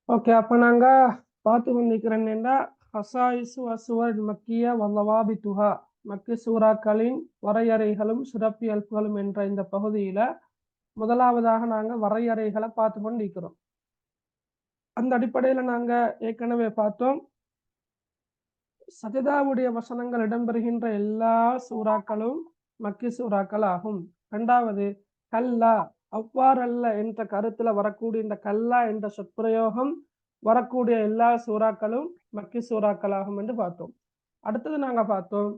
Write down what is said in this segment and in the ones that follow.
Okay, அப்ப நாங்க பார்த்து கொண்டிருக்கிறேன்னா ஹசாயிசு அசுவர் மக்கிய வல்லவாபி துஹா மக்கி சூறாக்களின் வரையறைகளும் சிறப்பியல்புகளும் என்ற இந்த பகுதியில முதலாவதாக நாங்க வரையறைகளை பார்த்து கொண்டிருக்கிறோம். அந்த அடிப்படையில நாங்க ஏற்கனவே பார்த்தோம், சஜதாவுடைய வசனங்கள் இடம்பெறுகின்ற எல்லா சூறாக்களும் மக்கி சூறாக்கள் ஆகும். இரண்டாவது, கல்லா அவ்வாறல்ல என்ற கருத்துல வரக்கூடிய இந்த கல்லா என்ற சொற்பிரயோகம் வரக்கூடிய எல்லா சூறாக்களும் மக்கி சூறாக்களாகும் என்று பார்த்தோம். அடுத்தது நாங்க பார்த்தோம்,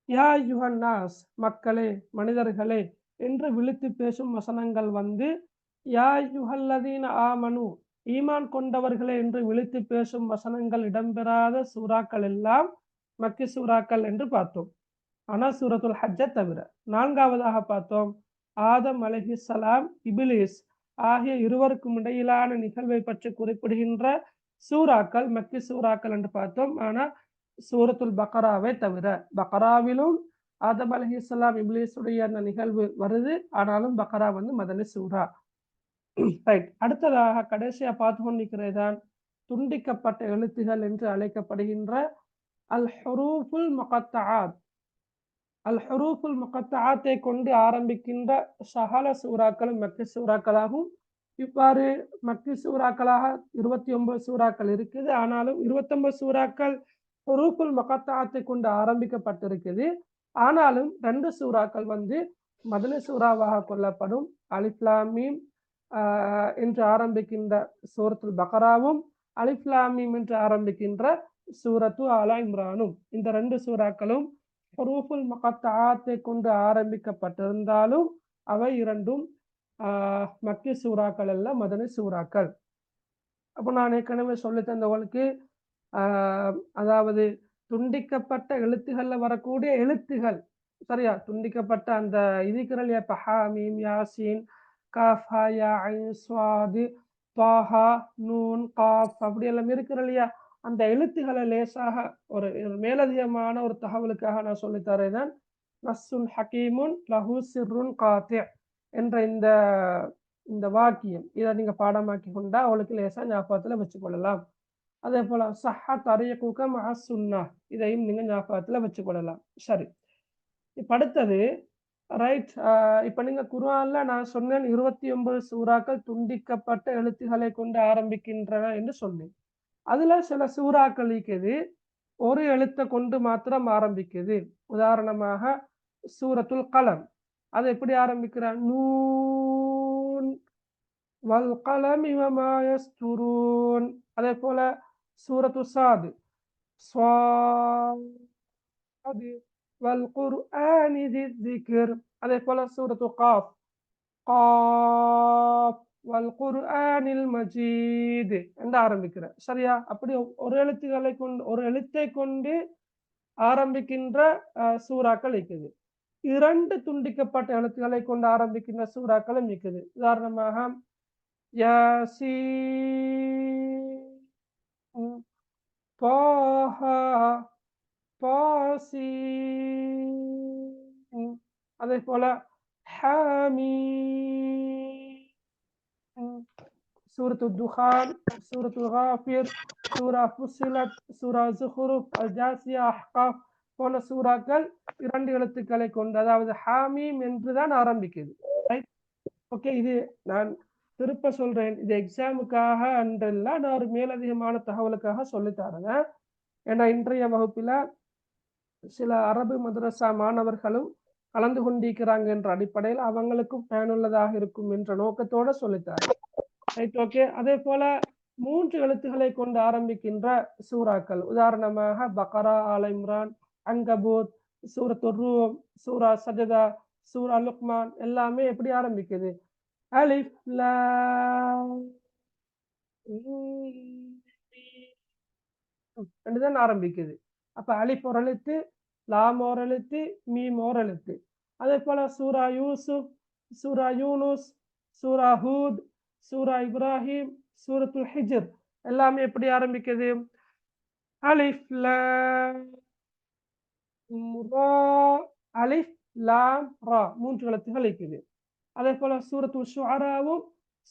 யா யுஹன்னாஸ் மக்களே மனிதர்களே என்று விழித்து பேசும் வசனங்கள் வந்து யா யுஹல்லதீன ஆமனு ஈமான் கொண்டவர்களே என்று விழித்து பேசும் வசனங்கள் இடம்பெறாத சூறாக்கள் எல்லாம் மக்கி சூறாக்கள் என்று பார்த்தோம். ஆனா சூரத்துல் ஹஜ்ஜை தவிர. நான்காவதாக பார்த்தோம், ஆதம் அலைஹிஸ்ஸலாம் இபிலிஸ் ஆகிய இருவருக்கும் இடையிலான நிகழ்வை பற்றி குறிப்பிடுகின்ற சூறாக்கள் மக்கி சூறாக்கள் என்று பார்த்தோம். ஆனா சூரத்துல் பக்ராவை தவிர. பக்ராவிலும் ஆதம் அலைஹிஸ்ஸலாம் இபிலிஸுடைய அந்த நிகழ்வு வருது, ஆனாலும் பக்ரா வந்து மதனி சூரா. ரைட். அடுத்ததாக கடைசியா பார்த்து கொண்டிருக்கிறதான் துண்டிக்கப்பட்ட எழுத்துகள் என்று அழைக்கப்படுகின்ற அல் ஹுரூஃபுல் முகத்தஆத். அல் ஹுரூஃபுல் முகத்தஆத்தை கொண்டு ஆரம்பிக்கின்ற சகல சூறாக்களும் மக்கி சூறாக்களாகும். இவ்வாறு மக்கி சூறாக்களாக 29 சூறாக்கள் இருக்குது. ஆனாலும் 29 சூறாக்கள் ஹுரூஃபுல் முகத்தஆத்தை கொண்டு ஆரம்பிக்கப்பட்டிருக்குது. ஆனாலும் 2 சூறாக்கள் வந்து மதனி சூறாவாக கொள்ளப்படும். அலிஃப் லாம் மீம் என்று ஆரம்பிக்கின்ற சூரத்துல் பக்ராவும், அலிஃப் லாம் மீம் என்று ஆரம்பிக்கின்ற சூரத்து ஆல இம்ரானும், இந்த 2 சூறாக்களும் ஹுரூஃபுல் முகத்தஆத்தை கொண்டு ஆரம்பிக்கப்பட்டிருந்தாலும் அவை இரண்டும் மக்கி சூறாக்கள் அல்ல, மதனி சூறாக்கள். அப்போ நான் ஏற்கனவே சொல்லி தந்தவங்களுக்கு அதாவது துண்டிக்கப்பட்ட எழுத்துகள்ல வரக்கூடிய எழுத்துகள் சரியா, துண்டிக்கப்பட்ட அந்த இதுக்குறல் இப்ப ஹா மீம் யாசீன் காஃப் ஹா யா ஐன் ஸ்வாது தாஹா நூன் காஃப் அப்படி எல்லாம் இருக்கிற இல்லையா, அந்த எழுத்துக்களை லேசாக ஒரு மேலதிகமான ஒரு தகவலுக்காக நான் சொல்லித்தரேன் தான் நஸ்ஸுன் ஹக்கீமுன் லஹு சிர்ருன் காத்தி என்ற இந்த வாக்கியம். இதை நீங்க பாடமாக்கி கொண்டா அவளுக்கு லேசா ஞாபகத்துல வச்சுக்கொள்ளலாம். அதே போல சஹா தரீகுக மஅ சுன்னா, இதையும் நீங்க ஞாபகத்துல வச்சுக்கொள்ளலாம். சரி, இப்ப அடுத்தது ரைட். இப்ப நீங்க குர்ஆன்ல நான் சொன்னேன் 29 சூறாக்கள் துண்டிக்கப்பட்ட எழுத்துக்களை கொண்டு ஆரம்பிக்கின்றன என்று சொன்னேன். அதுல சில சூறாக்கள் இருக்குது ஒரு எழுத்தை கொண்டு மாத்திரம் ஆரம்பிக்குது. உதாரணமாக சூரத்துல் கலம், அது எப்படி ஆரம்பிக்கிறான், நூன் வல் கலமி வமா யஸ்துரூன். அதே போல சூரத்து சாது, ஸ்வாது வல் குர்ஆனி திக்ர். அதே போல சூரத்து காஃப், காஃப் வல் குர்ஆனில் மஜீத் என்று ஆரம்பிக்கிற சரியா. அப்படி ஒரு எழுத்துக்களை கொண்டு ஒரு எழுத்தை கொண்டு ஆரம்பிக்கின்ற சூறாக்கள் இருக்குது. 2 துண்டிக்கப்பட்ட எழுத்துக்களை கொண்டு ஆரம்பிக்கின்ற சூறாக்களும் இருக்குது. உதாரணமாக யாசீன், தாஹா, தாசீன். அதே போல ஹாமீம், சூரத்துல் துகான், சூரத்துல் காஃபிர், சூரா ஃபுஸ்ஸிலத், சூரா ஸுஹ்ருஃப், அல் ஜாசியா, அஹ்காஃப் போன்ற சூறாக்கள் 2 எழுத்துக்களை கொண்டு, அதாவது ஹாமீம் என்றுதான் ஆரம்பிக்குது. ஓகே, இது நான் திருப்ப சொல்றேன், இது எக்ஸாமுக்காக அன்றெல்லாம் நான் ஒரு மேலதிகமான தகவலுக்காக சொல்லித்தரேங்க. ஏன்னா இன்றைய வகுப்பில் சில அரபு மதரசா மாணவர்களும் கலந்து கொண்டிருக்கிறாங்க என்ற அடிப்படையில் அவங்களுக்கும் பயனுள்ளதாக இருக்கும் என்ற நோக்கத்தோட சொல்லித்தரேன். Right, okay. அதே போல 3 எழுத்துக்களை கொண்டு ஆரம்பிக்கின்ற சூறாக்கள், உதாரணமாக பக்ரா, ஆல இம்ரான், அங்கபூத், சூரத்து ரூம், சூரா சஜதா, சூரா லுக்மான் எல்லாமே எப்படி ஆரம்பிக்குது, அலிஃப் லாம் தான் ஆரம்பிக்குது. அப்ப அலிஃப் ஒரு எழுத்து, லாம் ஒரு எழுத்து, மீம் ஒரு எழுத்து. அதே போல சூரா யூசுப், சூரா யூனுஸ், சூரா ஹூத், சூரா இப்ராஹிம், சூரத்துல் ஹிஜ்ர் எல்லாமே எப்படி ஆரம்பிக்குது, அலிஃப் லாம் ரா, அலிஃப் லாம் ரா 3 எழுத்துகள் இருக்குது. அதே போல சூரத்துல் ஷுஆராவும்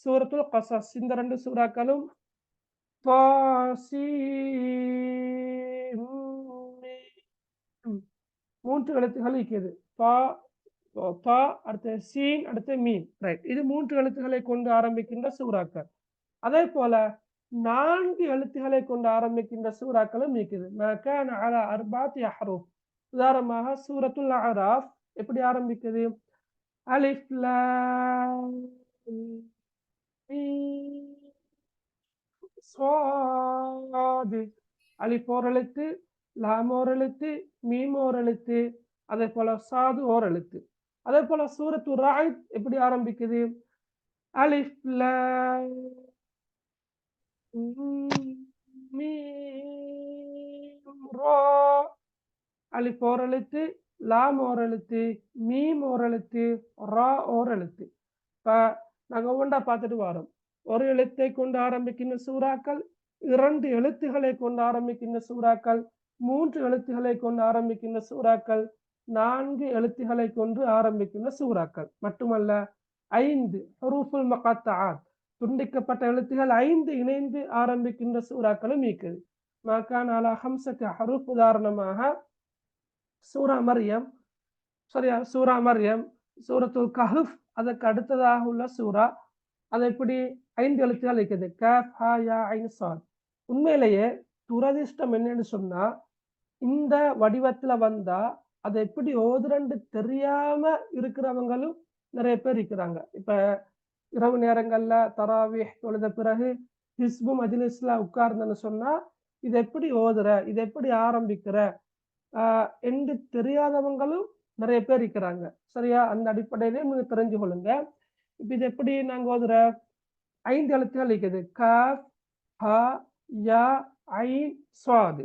சூரத்துல் கஸஸ். இந்த 2 சூறாக்களும் தாசீம் மீம் 3 எழுத்துகள் இருக்கிறது. தா தா அடுத்து சீன் அடுத்து மீம். ரைட். இது 3 எழுத்துக்களை கொண்டு ஆரம்பிக்கின்ற சூறாக்கள். அதே போல 4 எழுத்துக்களை கொண்டு ஆரம்பிக்கின்ற சூறாக்களும் இருக்குது. மா கான அலா அர்பாத்தி அஹ்ரூஃப். உதாரணமாக சூரத்துல் அஅராஃப் எப்படி ஆரம்பிக்குது? அலிஃப் லாம் மீம் ஸாத். அலிஃப் ஓர் எழுத்து, லாம் ஓர் எழுத்து, மீம் ஓர் எழுத்து, அதே போல சாது ஓர் எழுத்து. அதே போல சூரத்து ராயித் எப்படி ஆரம்பிக்குது? அலிஃப் லாம் மீம் ரா. அலிஃப் ஓர் எழுத்து, லாம் ஓர் எழுத்து, மீம் ஓர் எழுத்து, ரா ஓர் எழுத்து. இப்ப நாங்க ஒவ்வொன்றா பார்த்துட்டு வரோம். ஒரு எழுத்தை கொண்டு ஆரம்பிக்கின்ற சூறாக்கள், 2 எழுத்துக்களை கொண்டு ஆரம்பிக்கின்ற சூறாக்கள், 3 எழுத்துக்களை கொண்டு ஆரம்பிக்கின்ற சூறாக்கள், 4 எழுத்துக்களை கொண்டு ஆரம்பிக்கின்ற சூறாக்கள் மட்டுமல்ல, 5 ஹுரூஃபுல் முகத்தஆத் துண்டிக்கப்பட்ட எழுத்துகள் 5 இணைந்து ஆரம்பிக்கின்ற சூறாக்களும் இருக்குது. மா கான அலா ஹம்ஸத்தி ஹுரூஃப். உதாரணமாக சூரா மர்யம், சரியா? சூரா மர்யம், சூரத்துல் கஹ்ஃப், அதற்கு அடுத்ததாக உள்ள சூரா. அது எப்படி 5 எழுத்துக்கள் இருக்குது. கஃப் ஹா யா ஐன் ஸாத். உண்மையிலேயே துரதிர்ஷ்டம் என்னன்னு சொன்னா, இந்த வடிவத்துல வந்தா அதை எப்படி ஓதுறன்னு தெரியாம இருக்கிறவங்களும் நிறைய பேர் இருக்கிறாங்க. இப்ப இரவு நேரங்கள்ல தராவீஹ் தொழுத பிறகு ஹிஸ்பு மஜ்லிஸ்ல உட்கார்ந்தன்னு சொன்னா, இது எப்படி ஓதுற, இது எப்படி ஆரம்பிக்கிற என்று தெரியாதவங்களும் நிறைய பேர் இருக்கிறாங்க. சரியா? அந்த அடிப்படையிலே நீங்க தெரிஞ்சு கொள்ளுங்க. இப்ப இது எப்படி நாங்க ஓதுற? 5 எழுத்துக்கள் இருக்குது. கஃப் ஹா யா ஐன் ஸாத்.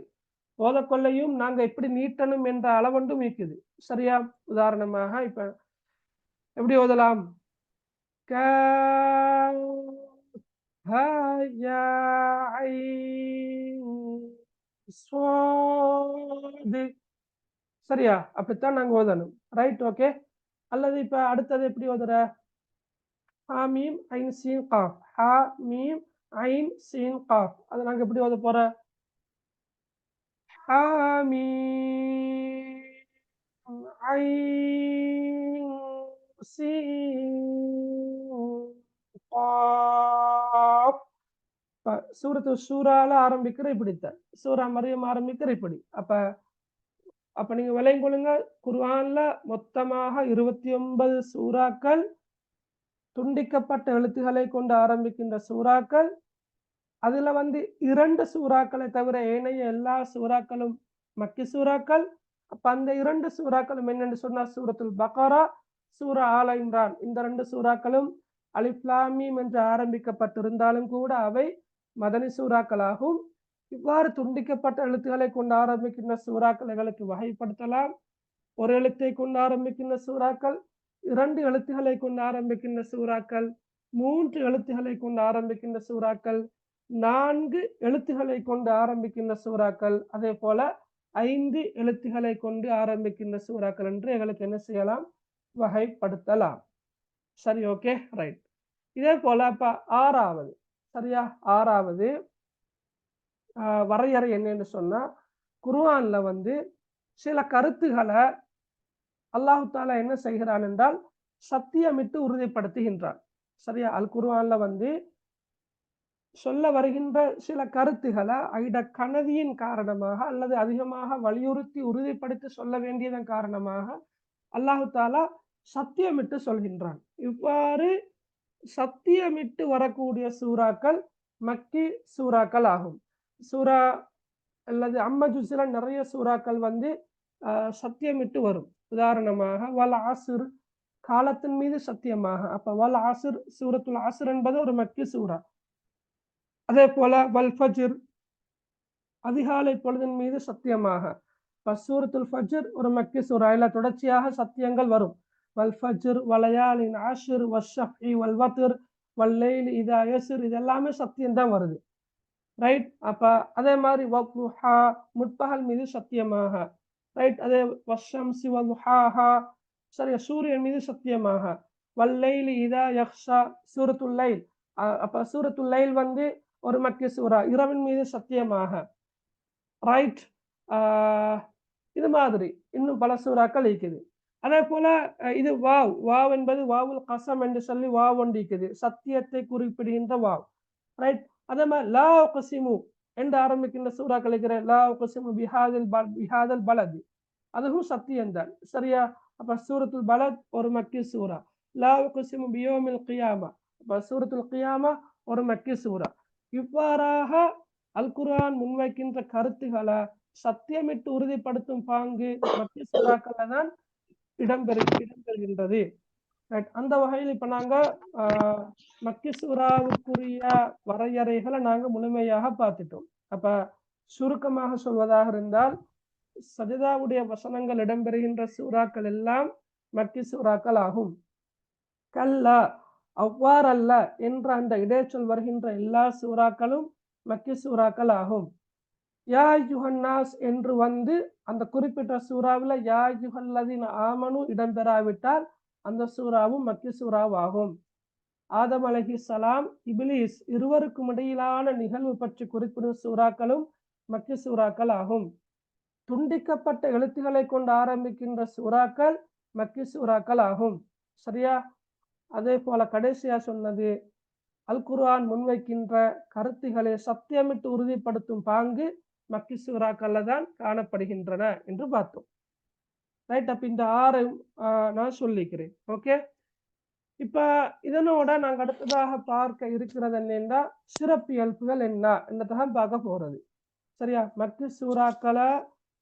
ஓதக்கொள்ளையும் நாங்க எப்படி நீட்டணும் என்ற அளவொன்றும் இருக்குது. சரியா? உதாரணமாக இப்ப எப்படி ஓதலாம்? கஃப் ஹா யா ஐன் ஸாத். சரியா? அப்படித்தான் நாங்க ஓதணும். Right, okay. அல்லது இப்ப அடுத்தது எப்படி ஓதுற? ஹாமீம் ஐன் சீன் காஃப். ஹா மீம் ஐன் சீன் காஃப். அதை நாங்க எப்படி ஓத போற? ஹாமீம் ஐன் சீன் காஃப். சூரத்து ஷூரால ஆரம்பிக்கிற இப்படித்தான். சூரா மரியம் ஆரம்பிக்கிற இப்படி. அப்ப நீங்க விளையும் கொள்ளுங்க, குர்ஆன்ல மொத்தமாக 29 சூறாக்கள், துண்டிக்கப்பட்ட எழுத்துக்களை கொண்டு ஆரம்பிக்கின்ற சூறாக்கள். அதுல 2 சூறாக்களை தவிர ஏனைய எல்லா சூறாக்களும் மக்கி சூறாக்கள். அப்ப அந்த 2 சூறாக்களும் என்னன்னு சொன்னா சூரத்துல் பக்ரா, சூரா ஆல இம்ரான். இந்த 2 சூறாக்களும் அலிஃப் லாம் மீம் என்று ஆரம்பிக்கப்பட்டிருந்தாலும் கூட அவை மதனி சூறாக்களாகும். இவ்வாறு துண்டிக்கப்பட்ட எழுத்துக்களை கொண்டு ஆரம்பிக்கின்ற சூறாக்கள் எங்களுக்கு வகைப்படுத்தலாம். ஒரு எழுத்தை கொண்டு ஆரம்பிக்கின்ற சூறாக்கள், 2 எழுத்துக்களை கொண்டு ஆரம்பிக்கின்ற சூறாக்கள், 3 எழுத்துக்களை கொண்டு ஆரம்பிக்கின்ற சூறாக்கள், 4 எழுத்துக்களை கொண்டு ஆரம்பிக்கின்ற சூறாக்கள், அதே போல 5 எழுத்துக்களை கொண்டு ஆரம்பிக்கின்ற சூறாக்கள் என்று எங்களுக்கு என்ன செய்யலாம்? வகைப்படுத்தலாம். சரி, ஓகே, ரைட். இதே போல இப்ப 6வது, சரியா? 6வது வரையறை என்னன்னு சொன்னா, குர்ஆன்ல சில கருத்துக்களை அல்லாஹ் தஆலா என்ன செய்கிறான் என்றால் சத்தியமிட்டு உறுதிப்படுத்துகின்றான். சரியா? அல் குர்ஆன்ல சொல்ல வருகின்ற சில கருத்துக்களை ஐட கனதியின் காரணமாக அல்லது அதிகமாக வலியுறுத்தி உறுதிப்படுத்தி சொல்ல வேண்டியதன் காரணமாக அல்லாஹ் தஆலா சத்தியமிட்டு சொல்கின்றான். இவ்வாறு சத்தியமிட்டு வரக்கூடிய சூறாக்கள் மக்கி சூறாக்கள் ஆகும். சூரா அல்லது அம்மஜுஸ்ல நிறைய சூறாக்கள் சத்தியமிட்டு வரும். உதாரணமாக வல் ஆசிர், காலத்தின் மீது சத்தியமாக. அப்ப வல் ஆசிர், சூரத்துல் ஆசிர் என்பது ஒரு மக்கி சூரா. அதே போல வல் ஃபஜ்ர், அதிகாலை பொழுதின் மீது சத்தியமாக. சூரத்துல் ஃபஜ்ர் ஒரு மக்கி சூரா. இல்ல தொடர்ச்சியாக சத்தியங்கள் வரும். வல் ஃபஜ்ர் வலயாலின் ஆஷிர் வஷ்ஷஃபி வல் வத்ர் வல்லைலி இதா யஸ்ர், இது எல்லாமே சத்தியம் தான் வருது. ரைட். அப்ப அதே மாதிரி வத்ஹா, முற்பகல் மீது சத்தியமாக. ரைட். அதே வஷ்ஷம்சி வதுஹாஹா, சரி, சூரியன் மீது சத்தியமாக. வல்லைலி இதா யக்ஷா, சூரத்துல் லைல், அப்ப சூரத்துல் லைல் வந்து ஒரு மக்கி சூரா, இரவின் மீது சத்தியமாக. ரைட். இது மாதிரி இன்னும் பல சூறாக்கள் இருக்குது. அதே போல இது வாவ் வாவ் என்பது வாவுல் கசம் என்று சொல்லி வாவ் ஒன்று இருக்குது, சத்தியத்தை குறிப்பிடுகின்ற வாவ். ரைட். அதே மாதிரி லா உக்ஸிமு என்று ஆரம்பிக்கின்ற சூறாக்கள் இருக்கிற லா உக்ஸிமு பிஹாதல் பலது, அதுவும் சத்தியம் தான். சரியா? அப்ப சூரத்துல் பலத் ஒரு மக்கி சூரா. லா உக்ஸிமு பியௌமில் கியாமா, அப்ப சூரத்துல் கியாமா ஒரு மக்கி சூரா. இவ்வாறாக அல் குர்ஆன் முன்வைக்கின்ற கருத்துக்களை சத்தியமிட்டு உறுதிப்படுத்தும் பாங்கு மக்கி சூறாக்கள்ல தான் இடம்பெறுகின்றது. அந்த வகையில் இப்ப நாங்க மக்கி சூறாவுக்குரிய வரையறைகளை நாங்க முழுமையாக பார்த்துட்டோம். அப்ப சுருக்கமாக சொல்வதாக இருந்தால், சஜிதாவுடைய வசனங்கள் இடம்பெறுகின்ற சூறாக்கள் எல்லாம் மக்கி சூறாக்கள் ஆகும். கல்லா, அவ்வாறல்ல என்ற அந்த இடைச்சொல் வருகின்ற எல்லா சூறாக்களும் மக்கி சூறாக்கள் ஆகும். யா யுஹன்னாஸ் என்று வந்து அந்த குறிப்பிட்ட சூறாவில் யா யுஹல்லதீன ஆமனு இடம்பெறாவிட்டால் அந்த சூறாவும் மக்கி சூறாவாகும். ஆதம் அலைஹிஸ்ஸலாம், இப்லீஸ் இருவருக்கும் இடையிலான நிகழ்வு பற்றி குறிப்பிடும் சூறாக்களும் மக்கி சூறாக்கள் ஆகும். துண்டிக்கப்பட்ட எழுத்துக்களை கொண்டு ஆரம்பிக்கின்ற சூறாக்கள் மக்கி சூறாக்கள் ஆகும். சரியா? அதே போல கடைசியா சொன்னது அல் குர்ஆன் முன்வைக்கின்ற கருத்துக்களை சத்தியமிட்டு உறுதிப்படுத்தும் பாங்கு மக்கி சூறாக்கள்ல தான் காணப்படுகின்றன என்று பார்த்தோம். ரைட். அப்ப இந்த 6 நான் சொல்லிக்கிறேன். ஓகே. இப்ப இதனோட நாங்க அடுத்ததாக பார்க்க இருக்கிறது என்னன்னா, சிறப்பியல்புகள் என்ன என்றதான் பார்க்க போறது. சரியா? மக்கி சூறாக்களை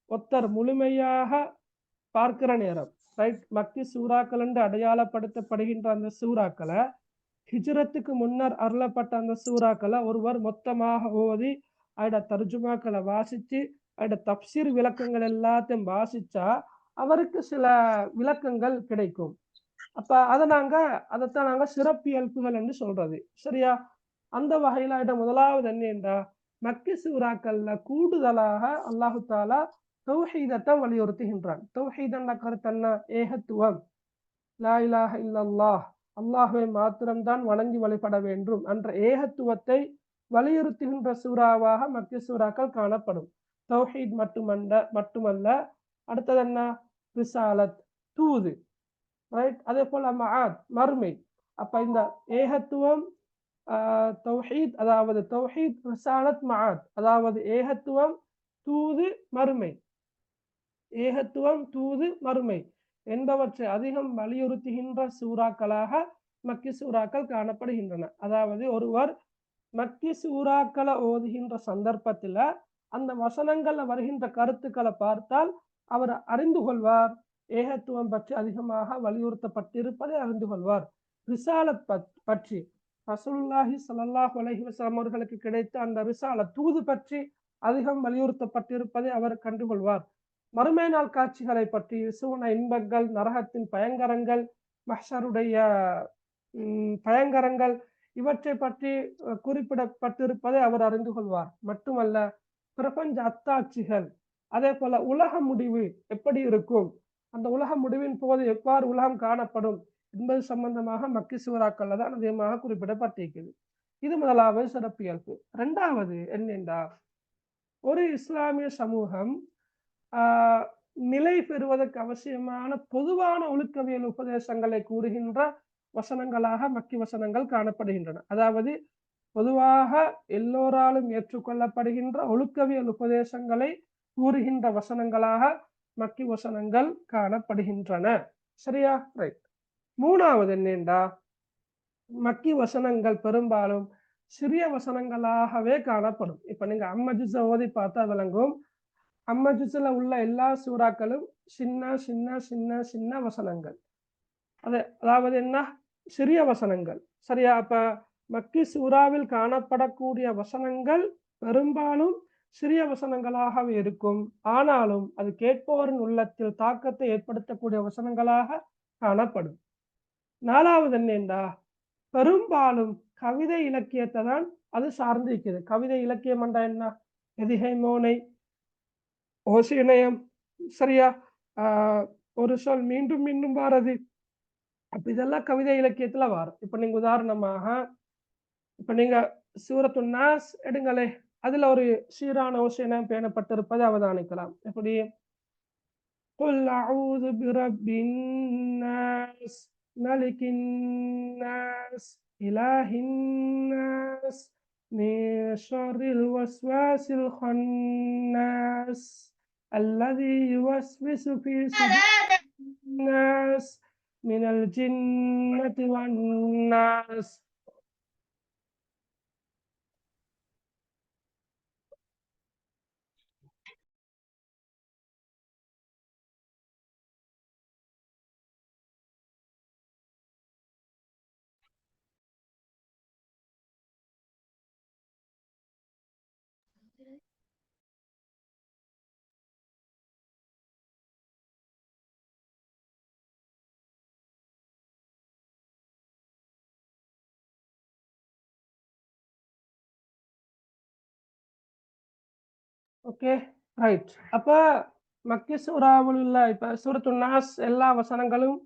ஒத்தர் முழுமையாக பார்க்கிற நேரம், ரைட், மக்கி சூறாக்கள் என்று அடையாளப்படுத்தப்படுகின்ற அந்த சூறாக்களை, ஹிஜ்ரத்துக்கு முன்னர் அருளப்பட்ட அந்த சூறாக்களை ஒருவர் மொத்தமாக ஓதி அதோட தர்ஜுமாக்களை வாசிச்சு அதோட தப்சீர் விளக்கங்கள் எல்லாத்தையும் வாசிச்சா அவருக்கு சில விளக்கங்கள் கிடைக்கும். அப்ப அதைத்தான் நாங்க சிறப்பியல்புகள் என்று சொல்றது. சரியா? அந்த வகையில இட முதலாவது என்னென்றா, மக்கி சூறாக்கள்ல கூடுதலாக அல்லாஹு தாலா தௌஹீதத்தை வலியுறுத்துகின்றான். தௌஹீத் என்ற கருத்து என்ன? ஏகத்துவம். லா இலாஹ இல்லல்லாஹ், அல்லாஹ்வை மாத்திரம்தான் வணங்கி வழிபட வேண்டும் என்ற ஏகத்துவத்தை வலியுறுத்துகின்ற சூறாவாக மக்கி சூறாக்கள் காணப்படும். தௌஹீத் மட்டுமல்ல, அடுத்தது என்ன? ரிசாலத், தூது. ரைட். அதே போல மஆத், மறுமை. அப்ப இந்த ஏகத்துவம், தௌஹீத், அதாவது தௌஹீத், ரிசாலத், மஆத், அதாவது ஏகத்துவம், தூது, மறுமை. ஏகத்துவம், தூது, மறுமை என்பவற்றை அதிகம் வலியுறுத்துகின்ற சூறாக்களாக மக்கி சூறாக்கள் காணப்படுகின்றன. அதாவது ஒருவர் மக்கி சூறாக்களை ஓதுகின்ற சந்தர்ப்பத்துல அந்த வசனங்கள்ல வருகின்ற கருத்துக்களை பார்த்தால் அவர் அறிந்து கொள்வார், ஏகத்துவம் பற்றி அதிகமாக வலியுறுத்தப்பட்டிருப்பதை அறிந்து கொள்வார். ரிசாலத் பற்றி, ரசூலுல்லாஹி ஸல்லல்லாஹு அலைஹி வஸல்லம் அவர்களுக்கு கிடைத்த அந்த ரிசாலத், தூது பற்றி அதிகம் வலியுறுத்தப்பட்டிருப்பதை அவர் கண்டுகொள்வார். மறுமை நாள் காட்சிகளை பற்றி, சூன இன்பங்கள், நரகத்தின் பயங்கரங்கள், மஹ்ஷருடைய பயங்கரங்கள், இவற்றை பற்றி குறிப்பிடப்பட்டிருப்பதை அவர் அறிந்து கொள்வார். மட்டுமல்ல, பிரபஞ்ச அத்தாட்சிகள், அதே போல உலக முடிவு எப்படி இருக்கும், அந்த உலக முடிவின் போது எவ்வாறு உலகம் காணப்படும் என்பது சம்பந்தமாக மக்கி சூறாக்கள்ல தான் அதிகமாக குறிப்பிடப்பட்டிருக்கிறது. இது முதலாவது சிறப்பியல்பு. இரண்டாவது என்னென்றா, ஒரு இஸ்லாமிய சமூகம் நிலை பெறுவதற்கு அவசியமான பொதுவான ஒழுக்கவியல் உபதேசங்களை கூறுகின்ற வசனங்களாக மக்கி வசனங்கள் காணப்படுகின்றன. அதாவது பொதுவாக எல்லோராலும் ஏற்றுக்கொள்ளப்படுகின்ற ஒழுக்கவியல் உபதேசங்களை கூறுகின்ற வசனங்களாக மக்கி வசனங்கள் காணப்படுகின்றன. சரியா? ரைட். மூணாவது என்னென்றா, மக்கி வசனங்கள் பெரும்பாலும் சிறிய வசனங்களாகவே காணப்படும். இப்ப நீங்க அம்மஜுஸ ஓதி பார்த்தா விளங்கும், அம்மஜுஸில் உள்ள எல்லா சூறாக்களும் சின்ன சின்ன சின்ன சின்ன வசனங்கள். அதாவது என்ன? சிறிய வசனங்கள். சரியா? அப்ப மக்கி சூறாவில் காணப்படக்கூடிய வசனங்கள் பெரும்பாலும் சிறிய வசனங்களாகவே இருக்கும். ஆனாலும் அது கேட்பவரின் உள்ளத்தில் தாக்கத்தை ஏற்படுத்தக்கூடிய வசனங்களாக காணப்படும். நாலாவது என்னென்றா, பெரும்பாலும் கவிதை இலக்கியத்தை தான் அது சார்ந்து இருக்கிறது. கவிதை இலக்கியம் என்றா என்ன? எதிகை, மோனை, ஓசினயம். சரியா? ஒரு சொல் மீண்டும் மீண்டும் வாரது. அப்ப இதெல்லாம் கவிதை இலக்கியத்துல வரும். இப்ப நீங்க உதாரணமாக இப்ப நீங்க சூரத்து நாஸ் எடுங்களே, அதுல ஒரு சீரான ஓசையெல்லாம் பேணப்பட்டிருப்பதை அவதானிக்கலாம். எப்படி? قل أعوذ برب الناس ملك الناس إله الناس من شر الوسواس الخناس الذي يوسوس في صدور الناس من الجنة والناس. Okay, right. அப்ப மக்கி சூறாவில் உள்ள இப்ப சூரத்து நாஸ் எல்லா வசனங்களும்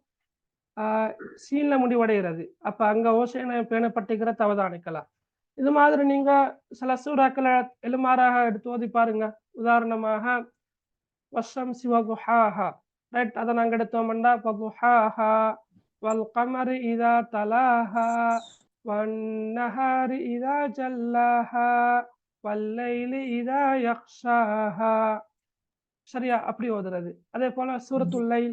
சீன்ல முடிவடைகிறது. அப்ப அங்க ஓசையினை பேணப்பட்டிருக்கிறத அவதானிக்கலாம். இது மாதிரி நீங்க சில சூறாக்களை எலுமாறாக எடுத்து ஓதி பாருங்க. உதாரணமாக வஷம்சி வதுஹாஹா, ரைட். அதை நாங்க எடுத்தோம்னா வதுஹாஹா வல் கமரி இதா தலாஹா வன்னஹாரி இதா ஜல்லாஹா வல்லைலி இதா யக்ஷாஹா. சரியா? அப்படி ஓதுறது. அதே போல சூரத்துல் லைல்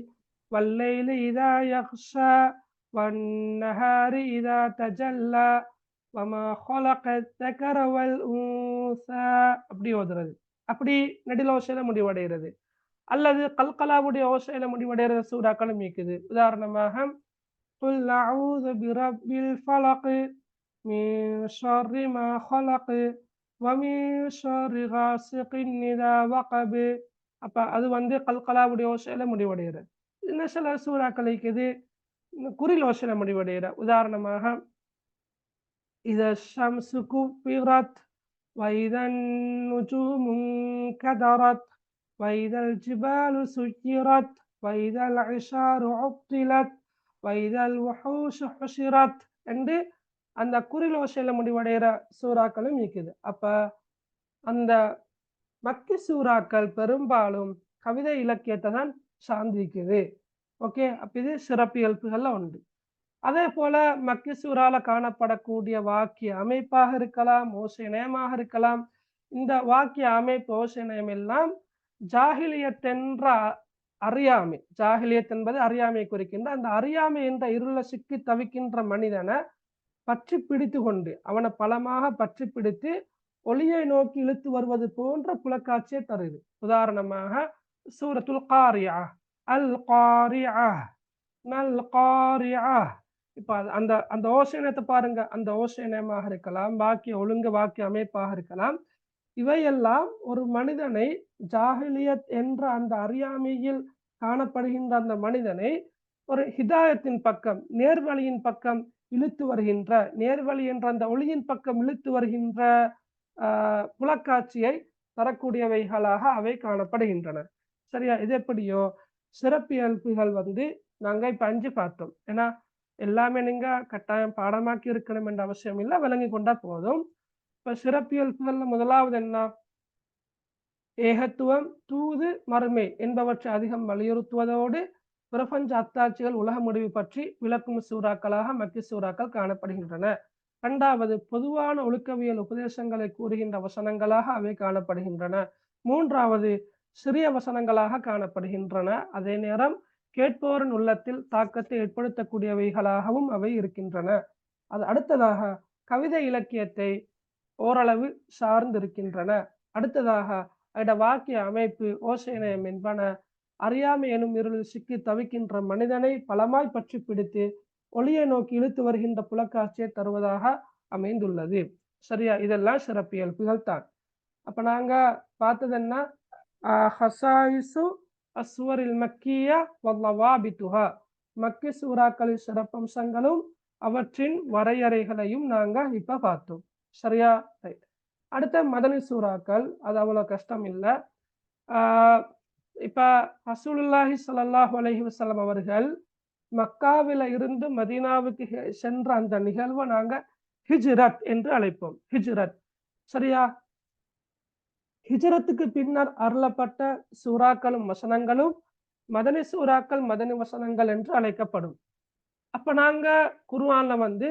வல்லைலி இதா யக்ஷா வன்னஹாரி இதா தஜல்லா வமா ஹலகத் தகர வல் ஊன்சா, அப்படி ஓதுறது. அப்படி நெடில ஓசையில முடிவடைகிறது. அல்லது கல்கலாவுடைய ஓசையில முடிவடைகிற சூறாக்களும் இருக்குது. உதாரணமாக குல் அஊது பிரப்பில் ஃபலக் மின் ஷர்ரி மா ஹலக் வ மின் ஷர்ரி காசிகின் இதா வகப். அப்ப அது வந்து கல்கலாவுடைய ஓசையில முடிவடைகிறது. இன்னும் சில சூறாக்கள் இருக்குது குறில் ஓசையில முடிவடைகிற. உதாரணமாக إذا الشمس كورت وإذا النجوم انكدرت وإذا الجبال سيرت وإذا العشار عطلت وإذا الوحوش حشرت என்று அந்த குறில் ஓசையில முடிவடைகிற சூறாக்களும் இருக்குது. அப்ப அந்த மக்கி சூறாக்கள் பெரும்பாலும் கவிதை இலக்கியத்தை தான் சார்ந்திருக்குது. ஓகே, அப்ப இது சிறப்பியல்புகள்ல உண்டு. அதே போல மக்கி சூறால காணப்படக்கூடிய வாக்கிய அமைப்பாக இருக்கலாம், ஓசை நயமாக இருக்கலாம். இந்த வாக்கிய அமைப்பு, ஓசை நயம் எல்லாம் ஜாஹிலியத் என்ற அறியாமை, ஜாஹிலியத் என்பது அறியாமை குறிக்கின்ற, அந்த அறியாமை என்ற இருள சிக்கி தவிக்கின்ற மனிதனை பற்றி பிடித்து கொண்டு அவனை பலமாக பற்றி பிடித்து ஒளியை நோக்கி இழுத்து வருவது போன்ற புலக்காட்சியை தருது. உதாரணமாக சூரத்துல் காரியா, அல் காரியா, நல் காரியா. இப்ப அந்த அந்த ஓசைனத்தை பாருங்க. அந்த ஓசைனமாக இருக்கலாம், வாக்கிய ஒழுங்கு வாக்கிய அமைப்பாக இருக்கலாம். இவையெல்லாம் ஒரு மனிதனை ஜாஹிலியத் என்ற அந்த அறியாமையில் காணப்படுகின்ற அந்த மனிதனை ஒரு ஹிதாயத்தின் பக்கம், நேர்வழியின் பக்கம் இழுத்து வருகின்ற, நேர்வழி என்ற அந்த ஒளியின் பக்கம் இழுத்து வருகின்ற புலக்காட்சியை தரக்கூடியவைகளாக அவை காணப்படுகின்றன. சரியா? இது எப்படியோ சிறப்பியல்புகள் வந்து நாங்க இப்ப 5 பார்த்தோம். ஏன்னா எல்லாமே நீங்க கட்டாயம் பாடமாக்கி இருக்கணும் என்ற அவசியம் இல்லை, விளங்கி கொண்டா போதும். இப்ப சிறப்பியல்புகள்ல முதலாவது என்ன? ஏகத்துவம், தூது, மறுமை என்பவற்றை அதிகம் வலியுறுத்துவதோடு பிரபஞ்ச அத்தாட்சிகள் உலக முடிவு பற்றி விளக்கும் சூறாக்களாக மக்கி சூறாக்கள் காணப்படுகின்றன. 2வது பொதுவான ஒழுக்கவியல் உபதேசங்களை கூறுகின்ற வசனங்களாக அவை காணப்படுகின்றன. 3வது சிறிய வசனங்களாக காணப்படுகின்றன. அதே நேரம் கேட்போரின் உள்ளத்தில் தாக்கத்தை ஏற்படுத்தக்கூடியவைகளாகவும் அவை இருக்கின்றன. அது அடுத்ததாக கவிதை இலக்கியத்தை ஓரளவு சார்ந்திருக்கின்றன. அடுத்ததாக அதோட வாக்கிய அமைப்பு, ஓசைநயம் என்பன அறியாமை எனும் இருளில் சிக்கி தவிக்கின்ற மனிதனை பலமாய் பற்றி பிடித்து ஒளியை நோக்கி இழுத்து வருகின்ற புலக்காட்சியை தருவதாக அமைந்துள்ளது. சரியா? இதெல்லாம் சிறப்பியல்புகள் தான். அப்ப நாங்க பார்த்தது என்ன? ஹசாயிசு அஸ்வரில் மக்கியா வல்லவாபித்துஹா, மக்கி சூறாக்களின் சிறப்பம்சங்களும் அவற்றின் வரையறைகளையும் நாங்க இப்ப பார்த்தோம். சரியா? ரைட். அடுத்த மதனி சூறாக்கள், அது அவ்வளவு கஷ்டம் இல்லை. இப்ப ரசூலுல்லாஹி ஸல்லல்லாஹு அலைஹி வஸல்லம் அவர்கள் மக்காவில இருந்து மதீனாவுக்கு சென்ற அந்த நிகழ்வை நாங்க ஹிஜ்ரத் என்று அழைப்போம். ஹிஜ்ரத். சரியா? ஹிஜ்ரத்துக்கு பின்னர் அருளப்பட்ட சூறாக்களும் வசனங்களும் மதனி சூறாக்கள், மதனி வசனங்கள் என்று அழைக்கப்படும். அப்ப நாங்க குர்ஆன்ல வந்து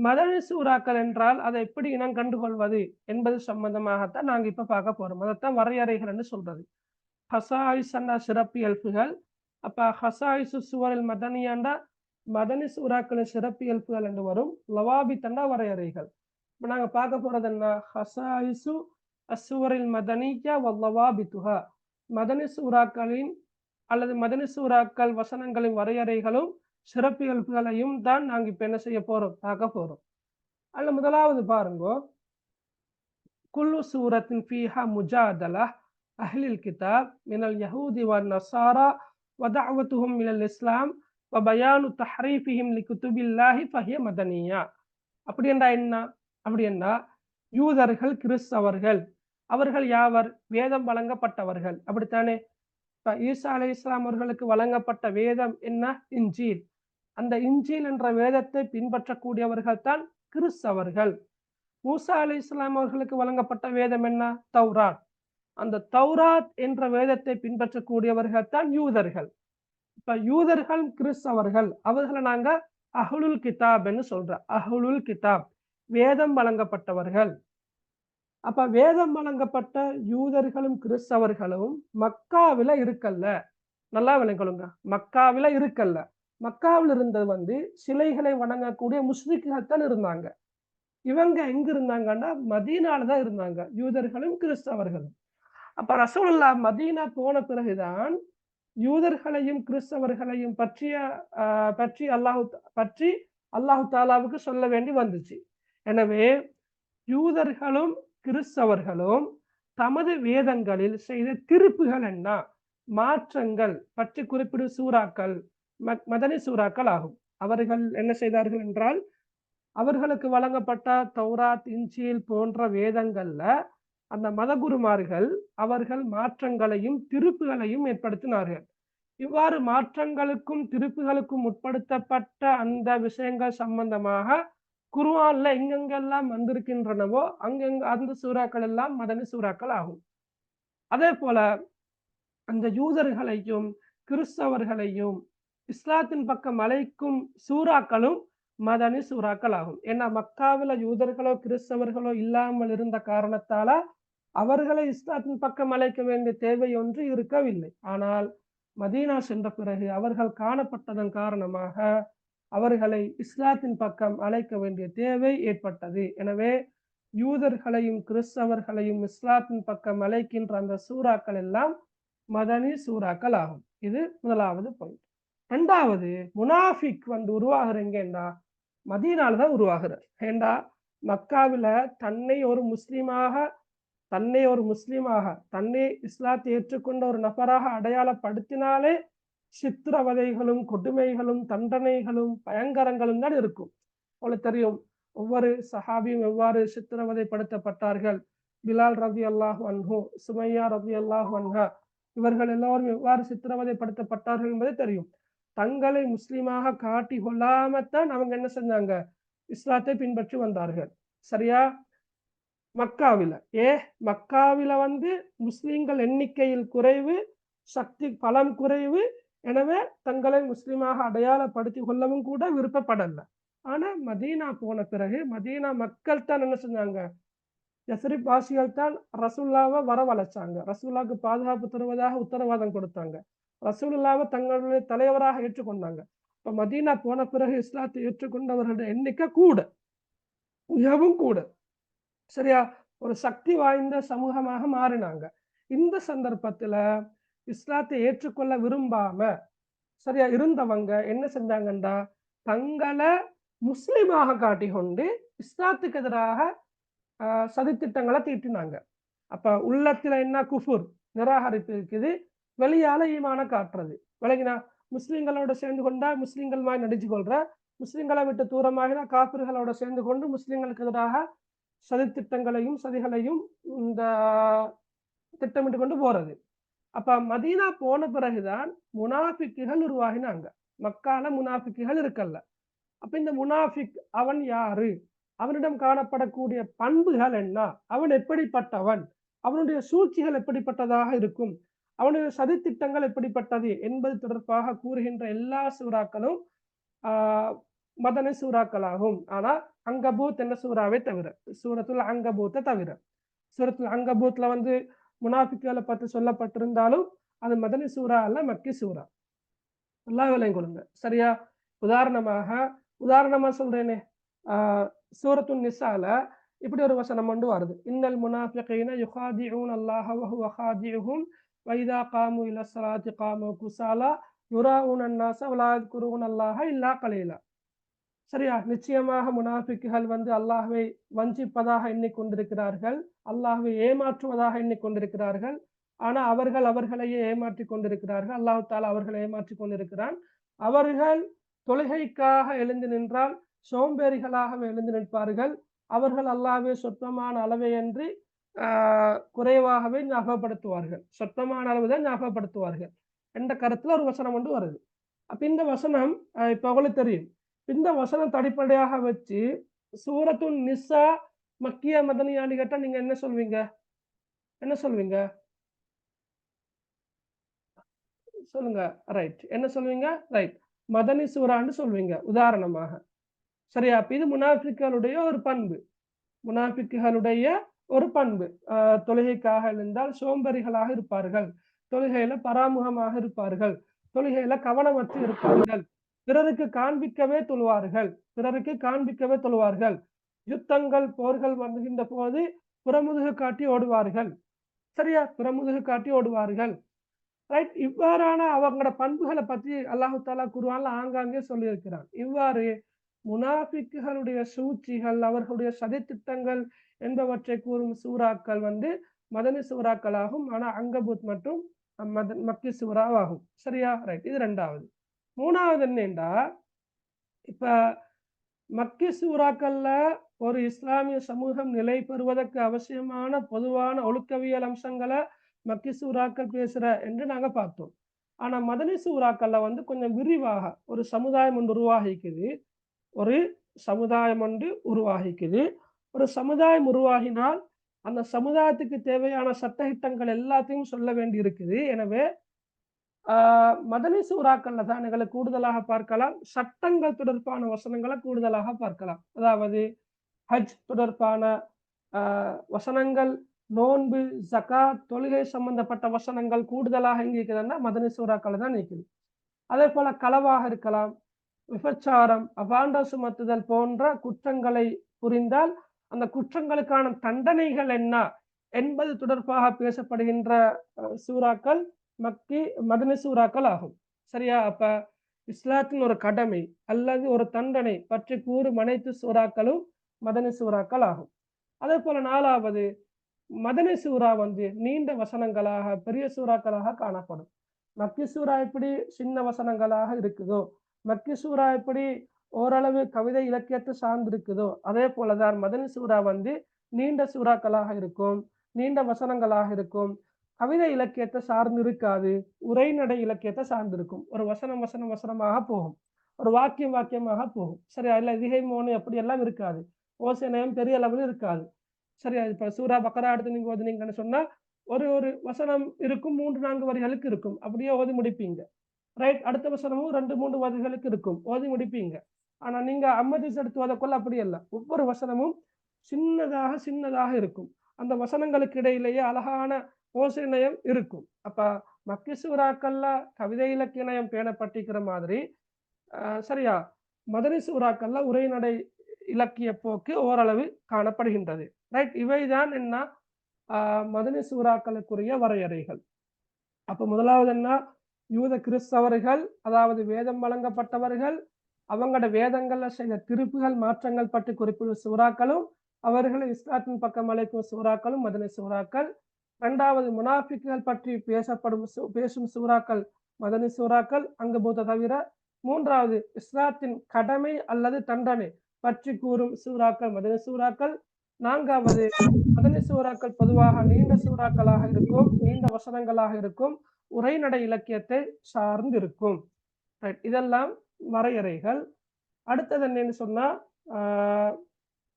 மதனி சூறாக்கள் என்றால் அதை எப்படி இனம் கண்டுகொள்வது என்பது சம்பந்தமாகத்தான் நாங்க இப்ப பார்க்க போறோம். அதைத்தான் வரையறைகள்னு சொல்றது. ஹசாயிஸ் என்ற சிறப்பியல்புகள். அப்ப ஹசாயிசு சுவரில் மதனியாண்டா மதனி சூறாக்களின் சிறப்பியல்புகள் என்று வரும். லவாபித் என்றா வரையறைகள். இப்ப நாங்க பார்க்க போறது என்ன? ஹசாயிசு அஸ்ஸுவரில் மதனியா வல்லவாபித்துஹா. மதனி சூறாக்களின் அல்லது மதனி சூறாக்கள் வசனங்களின் வரையறைகளும் சிறப்பியல்புகளையும் தான் நாங்க இப்ப என்ன செய்ய போறோம்? பார்க்க போறோம். அதுல முதலாவது பாருங்கோ, குல்லு சூரத்தின் ஃபீஹா முஜாதலா அஹ்லில் கிதாப் மினல் யஹூதி வன் நஸாரா வ தஅவத்துஹும் இலல் இஸ்லாம் வ பயானு தஹ்ரீஃபிஹிம் லிகுதுபில்லாஹி ஃபஹிய மதனியா. அப்படி என்றா என்ன? அப்படி என்றா யூதர்கள், கிறிஸ்தவர்கள் அவர்கள் யாவர்? வேதம் வழங்கப்பட்டவர்கள். அப்படித்தானே? இப்ப ஈசா அலைஹிஸ்ஸலாம் அவர்களுக்கு வழங்கப்பட்ட வேதம் என்ன? இன்ஜீல். அந்த இன்ஜீல் என்ற வேதத்தை பின்பற்றக்கூடியவர்கள் தான் கிறிஸ்தவர்கள். மூசா அலைஹிஸ்ஸலாம் அவர்களுக்கு வழங்கப்பட்ட வேதம் என்ன? தௌராத். அந்த தௌராத் என்ற வேதத்தை பின்பற்றக்கூடியவர்கள் தான் யூதர்கள். இப்ப யூதர்கள், கிறிஸ்தவர்கள் அவர்களை நாங்க அஹ்லுல் கிதாப் என்று சொல்றோம். அஹ்லுல் கிதாப், வேதம் வழங்கப்பட்டவர்கள். அப்ப வேதம் வழங்கப்பட்ட யூதர்களும் கிறிஸ்தவர்களும் மக்காவில இருக்கல்ல. நல்லா விளங்கிக்கொள்ளுங்க. மக்காவில இருக்கல்ல. மக்காவில் இருந்தது வந்து சிலைகளை வணங்கக்கூடிய முஸ்லிம்கள் தான் இருந்தாங்க. இவங்க எங்க இருந்தாங்கன்னா மதீனால தான் இருந்தாங்க, யூதர்களும் கிறிஸ்தவர்களும். அப்ப ரசூலுல்லாஹ் மதீனா போன பிறகுதான் யூதர்களையும் கிறிஸ்தவர்களையும் பற்றி அல்லாஹு தாலாவுக்கு சொல்ல வேண்டி வந்துச்சு. எனவே யூதர்களும் கிறிஸ்தவர்களும் தமது வேதங்களில் செய்த திருப்புகள் என்ன, மாற்றங்கள் பற்றி குறிப்பிடும் சூறாக்கள் மதனி சூறாக்கள் ஆகும். அவர்கள் என்ன செய்தார்கள் என்றால், அவர்களுக்கு வழங்கப்பட்ட தௌராத், இன்ஜீல் போன்ற வேதங்கள்ல அந்த மதகுருமார்கள் அவர்கள் மாற்றங்களையும் திருப்புகளையும் ஏற்படுத்தினார்கள். இவ்வாறு மாற்றங்களுக்கும் திருப்புகளுக்கும் உட்படுத்தப்பட்ட அந்த விஷயங்கள் சம்பந்தமாக குர்ஆன்ல எங்கெங்கெல்லாம் வந்திருக்கின்றனவோ அங்கங்க அந்த சூறாக்கள் எல்லாம் மதனி சூறாக்கள் ஆகும். அதே போல அந்த யூதர்களையும் கிறிஸ்தவர்களையும் இஸ்லாத்தின் பக்கம் அழைக்கும் சூறாக்களும் மதனி சூறாக்கள் ஆகும். ஏன்னா மக்காவில யூதர்களோ கிறிஸ்தவர்களோ இல்லாமல் இருந்த காரணத்தால அவர்களை இஸ்லாத்தின் பக்கம் அழைக்க வேண்டிய தேவை ஒன்று இருக்கவில்லை. ஆனால் மதீனா சென்ற பிறகு அவர்கள் காணப்பட்டதன் காரணமாக அவர்களை இஸ்லாத்தின் பக்கம் அழைக்க வேண்டிய தேவை ஏற்பட்டது. எனவே யூதர்களையும் கிறிஸ்தவர்களையும் இஸ்லாத்தின் பக்கம் அழைக்கின்ற அந்த சூறாக்கள் எல்லாம் மதனி சூறாக்கள் ஆகும். இது முதலாவது பாயிண்ட். இரண்டாவது, முனாஃபிக் வந்து உருவாகுறீங்கன்னா மதீனால தான் உருவாகிறார். ஏண்டா மக்காவில தன்னை ஒரு முஸ்லிமாக தன்னை இஸ்லாத்தை ஏற்றுக்கொண்ட ஒரு நபராக அடையாளப்படுத்தினாலே சித்திரவதைகளும் கொடுமைகளும் தண்டனைகளும் பயங்கரங்களும் தான் இருக்கும். உங்களுக்கு தெரியும், ஒவ்வொரு சஹாபியும் எவ்வாறு சித்திரவதைப்படுத்தப்பட்டார்கள். பிலால் ரலியல்லாஹு அன்ஹு, சுமையா ரலியல்லாஹு அன்ஹா, இவர்கள் எல்லோரும் எவ்வாறு சித்திரவதைப்படுத்தப்பட்டார்கள் என்பது தெரியும். தங்களை முஸ்லிமாக காட்டி கொள்ளாமத்தான் அவங்க என்ன செஞ்சாங்க? இஸ்லாத்தை பின்பற்றி வந்தார்கள். சரியா? மக்காவில வந்து முஸ்லிம்கள் எண்ணிக்கையில் குறைவு, சக்தி பலம் குறைவு. எனவே தங்களை முஸ்லிமாக அடையாளப்படுத்திக் கொள்ளவும் கூட விருப்பப்படல. ஆனா மதீனா போன பிறகு மதீனா மக்கள் தான் என்ன செஞ்சாங்க? யஸ்ரிப் வாசிகள் தான் ரசூலுல்லாவை வரவழைச்சாங்க. ரசூலுல்லாவுக்கு பாதுகாப்பு தருவதாக உத்தரவாதம் கொடுத்தாங்க. ரசூலுல்லாவை தங்களுடைய தலைவராக ஏற்றுக்கொண்டாங்க. இப்ப மதீனா போன பிறகு இஸ்லாத்தை ஏற்றுக்கொண்டவர்களுடைய எண்ணிக்கை கூட, மிகவும் கூட. சரியா? ஒரு சக்தி வாய்ந்த சமூகமாக மாறினாங்க. இந்த சந்தர்ப்பத்துல இஸ்லாத்தை ஏற்றுக்கொள்ள விரும்பாம சரியா இருந்தவங்க என்ன செஞ்சாங்கண்டா, தங்களை முஸ்லிமாக காட்டிக்கொண்டு இஸ்லாத்துக்கு எதிராக சதித்திட்டங்களை தீட்டினாங்க. அப்ப உள்ளத்துல என்ன? குஃபுர், நிராகரிப்பு இருக்குது. வெளியால ஈமான காட்டுறது. விளங்கினா? முஸ்லிம்களோட சேர்ந்து கொண்டா முஸ்லிம்கள் மாதிரி நடிச்சு கொள்ற, முஸ்லிம்களை விட்டு தூரமாகினா காபிர்களோட சேர்ந்து கொண்டு முஸ்லிம்களுக்கு எதிராக சதித்திட்டங்களையும் சதிகளையும் இந்த திட்டமிட்டு கொண்டு போறது. அப்ப மதீனா போன பிறகுதான் முனாஃபிக்குகள் உருவாகினாங்க. மக்கால முனாஃபிக்குகள் இருக்கல்ல. அப்ப இந்த முனாஃபிக் அவன் யாரு, அவனிடம் காணப்படக்கூடிய பண்புகள் என்ன, அவன் எப்படிப்பட்டவன், அவனுடைய சூழ்ச்சிகள் எப்படிப்பட்டதாக இருக்கும், அவனுடைய சதித்திட்டங்கள் எப்படிப்பட்டது என்பது தொடர்பாக கூறுகின்ற எல்லா சூறாக்களும் மதனி சூறாக்களாகும். ஆனா அங்கபூத் என்ற சூறாவை தவிர, சூரத்துல் அங்கபூத்தை தவிர. சூரத்துல் அங்கபூத்ல வந்து முனாஃபிக்குகளை பற்றி சொல்லப்பட்டிருந்தாலும் அது மதனி சூறா அல்ல, மக்கி சூறா. நல்லா விலையும் கொடுங்க. சரியா? உதாரணமா சொல்றேனே, சூரத்துன் நிசால இப்படி ஒரு வசனம் கொண்டு வருது. இன்னல் முனாஃபிகீன யுகாதிஊன அல்லாஹ வஹுவ காதிஉஹும் வைதா காமு இல ஸலாத்தி காமு குஸாலா யுராஊன அன்னாஸ வலா யذ்குரூன அல்லாஹ இல்லா கலீலா. சரியா? நிச்சயமாக முனாஃபிக்குகள் வந்து அல்லாஹ்வை வஞ்சிப்பதாக எண்ணிக்கொண்டிருக்கிறார்கள், அல்லாஹ்வை ஏமாற்றுவதாக எண்ணிக்கொண்டிருக்கிறார்கள். ஆனா அவர்கள் அவர்களையே ஏமாற்றிக் கொண்டிருக்கிறார்கள். அல்லாஹ் தஆலா அவர்களை ஏமாற்றிக் கொண்டிருக்கிறான். அவர்கள் தொழுகைக்காக எழுந்து நின்றால் சோம்பேறிகளாகவே எழுந்து நிற்பார்கள். அவர்கள் அல்லாஹ்வை சொற்பமான அளவை அன்றி குறைவாகவே ஞாபகப்படுத்துவார்கள். சொற்பமான அளவுதான் ஞாபகப்படுத்துவார்கள் என்ற கருத்துல ஒரு வசனம் கொண்டு வருது. அப்ப இந்த வசனம் இப்ப உங்களுக்கு தெரியும். இந்த வசனத்தை அடிப்படையாக வச்சு சூரத்துன் நிசா மக்கியா மதனியான்னு கேட்டா நீங்க என்ன சொல்வீங்க? என்ன சொல்வீங்க? சொல்லுங்க. ரைட். என்ன சொல்வீங்க? ரைட். மதனி சூரான்னு சொல்வீங்க உதாரணமாக. சரியா? அப்ப இது முனாஃபிக்குகளுடைய ஒரு பண்பு. முனாஃபிக்குகளுடைய ஒரு பண்பு. தொழுகைக்காக எழுந்தால் சோம்பேறிகளாக இருப்பார்கள், தொழுகையில பராமுகமாக இருப்பார்கள், தொழுகையில கவனமற்று இருப்பார்கள், பிறருக்கு காண்பிக்கவே தொழுவார்கள், யுத்தங்கள் போர்கள் வருகின்ற போது புறமுதுகு காட்டி ஓடுவார்கள். சரியா? புறமுதுகு காட்டி ஓடுவார்கள். ரைட். இவ்வாறான அவங்களோட பண்புகளை பற்றி அல்லாஹு தாலா குர்ஆன்ல ஆங்காங்கே சொல்லியிருக்கிறான். இவ்வாறு முனாஃபிக்குகளுடைய சூழ்ச்சிகள், அவர்களுடைய சதித்திட்டங்கள் என்பவற்றை கூறும் சூறாக்கள் வந்து மதனி சூறாக்களாகும். ஆனா அங்கபூத் மற்றும் மக்கி சூறாவாகும். சரியா? ரைட். இது 2வது. 3வது என்னண்டா, இப்ப மக்கி சூறாக்கள்ல ஒரு இஸ்லாமிய சமூகம் நிலை பெறுவதற்கு அவசியமான பொதுவான ஒழுக்கவியல் அம்சங்களை மக்கி சூறாக்கள் பேசுற என்று நாங்க பார்த்தோம். ஆனா மதனி சூறாக்கள்ல வந்து கொஞ்சம் விரிவாக ஒரு சமுதாயம் ஒன்று உருவாகிக்குது. ஒரு சமுதாயம் உருவாகினால் அந்த சமுதாயத்துக்கு தேவையான சட்டதிட்டங்கள் எல்லாத்தையும் சொல்ல வேண்டி இருக்குது. எனவே மதனி சூறாக்கள்ல தான் எங்களை கூடுதலாக பார்க்கலாம், சட்டங்கள் தொடர்பான வசனங்களை கூடுதலாக பார்க்கலாம். அதாவது ஹஜ் தொடர்பான வசனங்கள், நோன்பு, ஜகாத், தொழுகை சம்பந்தப்பட்ட வசனங்கள் கூடுதலாக எங்க இருக்குதுன்னா மதனி சூறாக்கள் தான் இருக்குது. அதே போல களவாக இருக்கலாம், விபச்சாரம், அபாண்ட சுமத்துதல் போன்ற குற்றங்களை புரிந்தால் அந்த குற்றங்களுக்கான தண்டனைகள் என்ன என்பது தொடர்பாக பேசப்படுகின்ற சூறாக்கள் மதனி சூறாக்கள் ஆகும். சரியா? அப்ப இஸ்லாத்தின் ஒரு கடமை அல்லது ஒரு தண்டனை பற்றி கூறும் அனைத்து சூறாக்களும் மதனி சூறாக்கள் ஆகும். அதே போல 4வது, மதனி சூறா வந்து நீண்ட வசனங்களாக பெரிய சூறாக்களாக காணப்படும். மக்கி சூறா எப்படி சின்ன வசனங்களாக இருக்குதோ, மக்கி சூறா எப்படி ஓரளவு கவிதை இலக்கியத்தை சார்ந்திருக்குதோ, அதே போலதான் மதனி சூறா வந்து நீண்ட சூறாக்களாக இருக்கும், நீண்ட வசனங்களாக இருக்கும், கவிதை இலக்கியத்தை சார்ந்து இருக்காது, உரைநடை இலக்கியத்தை சார்ந்திருக்கும். ஒரு வசனமாக போகும், ஒரு வாக்கியமாக போகும். சரியா? இல்ல திகை மோனு எப்படி எல்லாம் இருக்காது, ஓசைநயம் பெரிய அளவில் இருக்காது. சரியா? இப்ப சூரா பக்கரா எடுத்து நீங்க ஓதுனீங்கன்னு சொன்னா ஒரு வசனம் இருக்கும், 3-4 வரிகளுக்கு இருக்கும், அப்படியே ஓதி முடிப்பீங்க. ரைட். அடுத்த வசனமும் 2-3 வரிகளுக்கு இருக்கும், ஓதி முடிப்பீங்க. ஆனா நீங்க அம்மதிஸ் எடுத்து ஓதக்கொள்ள அப்படி அல்ல, ஒவ்வொரு வசனமும் சின்னதாக இருக்கும். அந்த வசனங்களுக்கு இடையிலேயே அழகான ஓசை நயம் இருக்கும். அப்ப மக்கி சூறாக்கள்ல கவிதை இலக்கிய நயம் பேணப்பட்டிருக்கிற மாதிரி சரியா மதனி சூறாக்கள்ல உரைநடை இலக்கிய போக்கு ஓரளவு காணப்படுகின்றது. ரைட். இவைதான் என்ன மதனி சூறாக்களுக்குரிய வரையறைகள். அப்ப முதலாவது என்ன, யூத கிறிஸ்தவர்கள், அதாவது வேதம் வழங்கப்பட்டவர்கள், அவங்களோட வேதங்கள்ல செய்த திருப்புகள் மாற்றங்கள் பற்றி குறிப்பிடும் சூறாக்களும், அவர்களை இஸ்லாத்தின் பக்கம் அழைக்கும் சூறாக்களும் மதனி சூறாக்கள். 2வது, முனாஃபிக்குகள் பற்றி பேசும் சூறாக்கள் மதனி சூறாக்கள் அங்கபூத்தை தவிர. 3வது, இஸ்லாத்தின் கடமை அல்லது தண்டனை பற்றி கூறும் சூறாக்கள் மதனி சூறாக்கள். 4வது, மதனி சூறாக்கள் பொதுவாக நீண்ட சூறாக்களாக இருக்கும், நீண்ட வசனங்களாக இருக்கும், உரைநடை இலக்கியத்தை சார்ந்து இருக்கும். இதெல்லாம் வரையறைகள். அடுத்தது என்னன்னு சொன்னா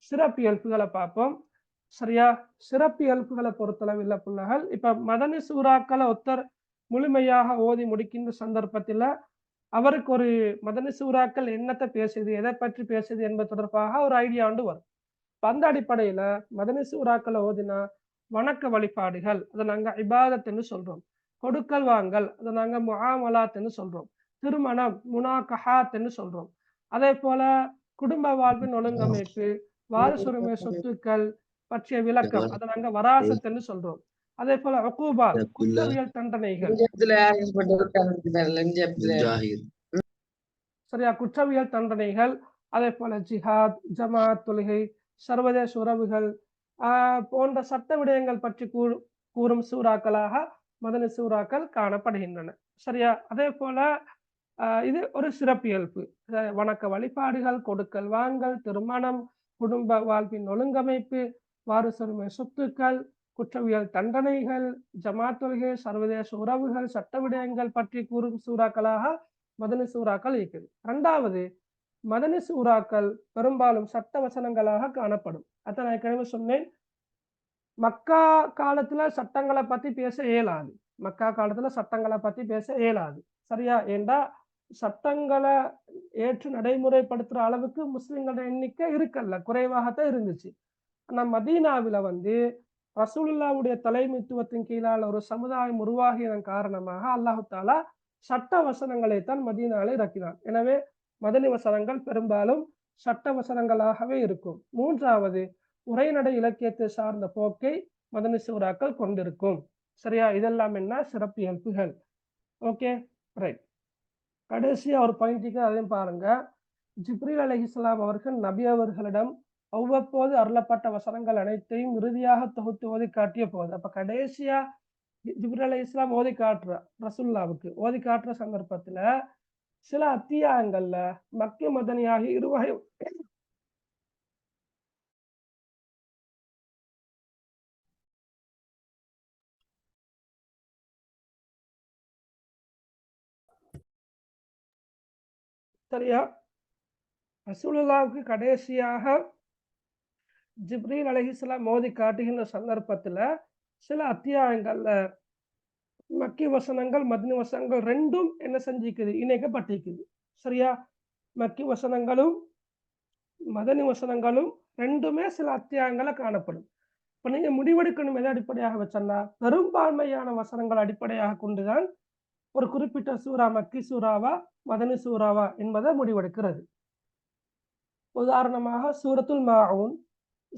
சிறப்பியல்புகளை பார்ப்போம். சரியா? சிறப்பியல்புகளை பொறுத்தளவில் பிள்ளைகள் இப்ப மதனி சூறாக்களை ஒருத்தர் முழுமையாக ஓதி முடிக்கின்ற சந்தர்ப்பத்துல அவருக்கு ஒரு மதனி சூறாக்கள் என்னத்தை பேசுது, எதை பற்றி பேசுது என்பது தொடர்பாக ஒரு ஐடியா ஒன்று வரும். அந்த அடிப்படையில மதனி சூறாக்களை ஓதினா வணக்க வழிபாடுகள், அதை நாங்க இபாதத்துன்னு சொல்றோம். கொடுக்கல் வாங்கல், அதை நாங்க முஆமலாத்துன்னு சொல்றோம். திருமணம் முனாகஹாத்துன்னு சொல்றோம். அதே போல குடும்ப வாழ்வின் ஒழுங்கமைப்பு, வாரிசுரிமை சொத்துக்கள் பற்றிய விளக்கம், அதை நாங்க வராசத்துன்னு சொல்றோம். அதே போல உக்கூபாத், குற்றவியல் தண்டனைகள். சரியா? குற்றவியல் தண்டனைகள், அதே போல ஜிஹாத், ஜமாத் தொழுகை, சர்வதேச உறவுகள் போன்ற சட்ட விடயங்கள் பற்றி கூறும் சூறாக்களாக மதனி சூறாக்கள் காணப்படுகின்றன. சரியா? அதே போல இது ஒரு சிறப்பியல்பு. வணக்க வழிபாடுகள், கொடுக்கல் வாங்கல், திருமணம், குடும்ப வாழ்வின் ஒழுங்கமைப்பு, வாரிசுரிமை சொத்துக்கள், குற்றவியல் தண்டனைகள், ஜமாத் தொழுகை, சர்வதேச உறவுகள், சட்ட விடயங்கள் பற்றி கூறும் சூறாக்களாக மதனி சூறாக்கள் இருக்குது. இரண்டாவது, மதனி சூறாக்கள் பெரும்பாலும் சட்ட வசனங்களாக காணப்படும். அதை நான் ஏற்கனவே சொன்னேன். மக்கா காலத்துல சட்டங்களை பத்தி பேச இயலாது. மக்கா காலத்துல சட்டங்களை பத்தி பேச இயலாது. சரியா? ஏண்டா சட்டங்களை ஏற்று நடைமுறைப்படுத்துற அளவுக்கு முஸ்லிம்களோட எண்ணிக்கை இருக்கல்ல, குறைவாகத்தான் இருந்துச்சு. ஆனா மதீனாவில ரசூலுல்லாவுடைய தலைமைத்துவத்தின் கீழால ஒரு சமுதாயம் உருவாகியதன் காரணமாக அல்லாஹு தாலா சட்ட வசனங்களை தான் மதீனாவில் இறக்கினார். எனவே மதனி வசனங்கள் பெரும்பாலும் சட்ட வசனங்களாகவே இருக்கும். மூன்றாவது, உரைநடை இலக்கியத்தை சார்ந்த போக்கை மதனி சூறாக்கள் கொண்டிருக்கும். சரியா? இதெல்லாம் என்ன சிறப்பியல்புகள். Okay, right. கடைசியா ஒரு பாயிண்ட்டுக்கு அதையும் பாருங்க. ஜிப்ரீல் அலைஹிஸ்ஸலாம் அவர்கள் நபி அவர்களிடம் அவ்வப்போது அருளப்பட்ட வசனங்கள் அனைத்தையும் இறுதியாக தொகுத்து ஓதி காட்டிய போது, அப்ப கடைசியா ஜிப்ரீல் அலைஹிஸ்ஸலாம் ஓதி காட்டுற ரசூலுல்லாவுக்கு ஓதி காட்டுற சந்தர்ப்பத்துல சில அத்தியாயங்கள்ல மக்கி மதனியாகி இருவகை சரியா? ரசூலுல்லாவுக்கு கடைசியாக ஜிப்ரீல் அலைஹிஸ்ஸலாம் ஓதி காட்டுகின்ற சந்தர்ப்பத்துல சில அத்தியாயங்கள்ல மக்கி வசனங்கள் மதனி வசனங்கள் ரெண்டும் என்ன செஞ்சிக்குது, இணைக்கப்பட்டிருக்குது. சரியா? மக்கி வசனங்களும் மதனி வசனங்களும் ரெண்டுமே சில அத்தியாயங்கள காணப்படும். இப்ப நீங்க முடிவெடுக்கணும் எதை அடிப்படையாக வச்சோம்னா, பெரும்பான்மையான வசனங்கள் அடிப்படையாக கொண்டுதான் ஒரு குறிப்பிட்ட சூறா மக்கி சூறாவா மதனி சூறாவா என்பதை முடிவெடுக்கிறது. உதாரணமாக சூரத்துல் மாஊன்.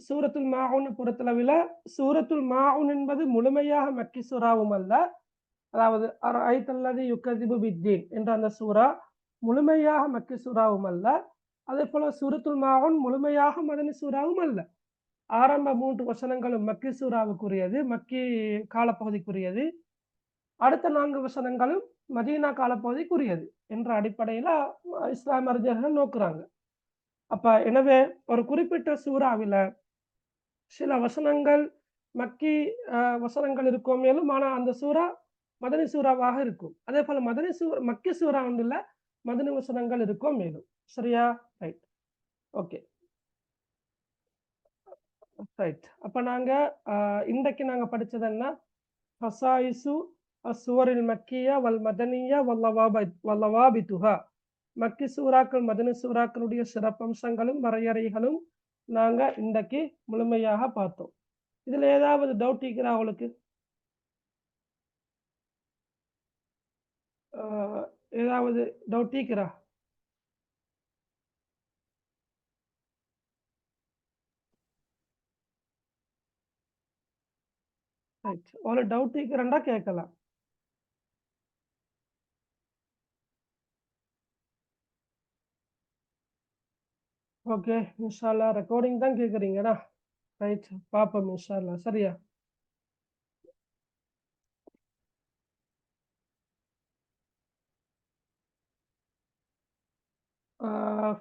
சூரத்துல் மாஊன் பொறுத்தளவில் சூரத்துல் மாஊன் என்பது முழுமையாக மக்கி சூறாவும் அல்ல. அதாவது அரைத்தல்லதி யுக்கதிபு பித்தீன் என்ற அந்த சூறா முழுமையாக மக்கி சூறாவும் அல்ல. அதே போல சூரத்துல் மாஊன் முழுமையாக மதனி சூறாவும் அல்ல. ஆரம்ப 3 வசனங்களும் மக்கி சூறாவுக்குரியது, மக்கி காலப்பகுதிக்குரியது. அடுத்த 4 வசனங்களும் மதீனா காலப்பகுதிக்குரியது என்ற அடிப்படையில இஸ்லாம் அறிஞர்கள் நோக்குறாங்க. அப்ப எனவே ஒரு குறிப்பிட்ட சூறாவில சில வசனங்கள் மக்கி வசனங்கள் இருக்கும் மேலும், ஆனா அந்த சூறா மதனி சூறாவாக இருக்கும். அதே போல மக்கி சூறா ஒன்றுல மதனி வசனங்கள் இருக்கும் மேலும். சரியா? ரைட். Okay, right. அப்ப நாங்க இன்றைக்கு நாங்க படிச்சது என்ன? ஹசாயிசு அஸ்ஸுவரில் மக்கியா வல் மதனியா வல்லவாபித்துஹா. மக்கி சூறாக்கள் மதனி சூறாக்களுடைய சிறப்பம்சங்களும் வரையறைகளும் நாங்க இன்றைக்கு முழுமையாக பார்த்தோம். இதுல ஏதாவது டவுட் இருக்கிறா அவளுக்கு? ஏதாவது டவுட் இருக்கிறா? ரைட். ஒரு டவுட் இருக்கிறண்டா கேட்கலாம். ஓகே, இன்ஷா அல்லாஹ் ரெக்கார்டிங் தான் கேட்குறீங்கடா. ரைட், பார்ப்போம் இன்ஷா அல்லாஹ். சரியா?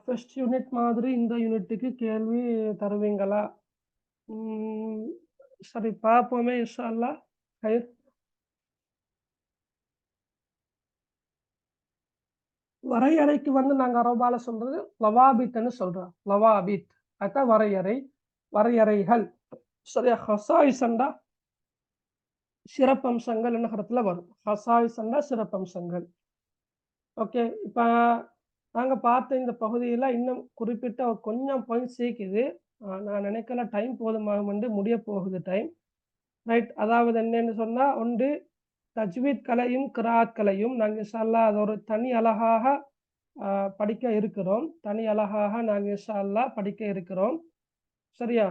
ஃபர்ஸ்ட் யூனிட் மாதிரி இந்த யூனிட்டுக்கு கேள்வி தருவீங்களா? சரி, பார்ப்போமே இன்ஷா அல்லாஹ். ஹைர். வரையறைக்கு வந்து நாங்க அரபால சொல்றது லவாபித்ன்னு சொல்றோம். லவாபித் அதான் வரையறை, வரையறைகள். சரியா? ஹசாயிஸ்ண்டா சிறப்பம்சங்கள் என்ற கருத்துல வரும். ஹசாயிஸ்ண்டா சிறப்பம்சங்கள். ஓகே. இப்ப நாங்க பார்த்த இந்த பகுதியில இன்னும் குறிப்பிட்ட ஒரு கொஞ்சம் பாயிண்ட்ஸ் இருக்குது. நான் நினைக்கல டைம் போதுமாகும்ன்னு முடியப் போகுது டைம். ரைட். அதாவது என்னன்னு சொன்னா, ஒன்று தஜ்வீத் கலையும், கிராஅத் கலையும் நாங்க இன்ஷா அல்லாஹ் அது ஒரு தனி அழகாக அ படிக்க இருக்கிறோம். தனி அழகாக நாங்க இன்ஷா அல்லாஹ் படிக்க இருக்கிறோம். சரியா?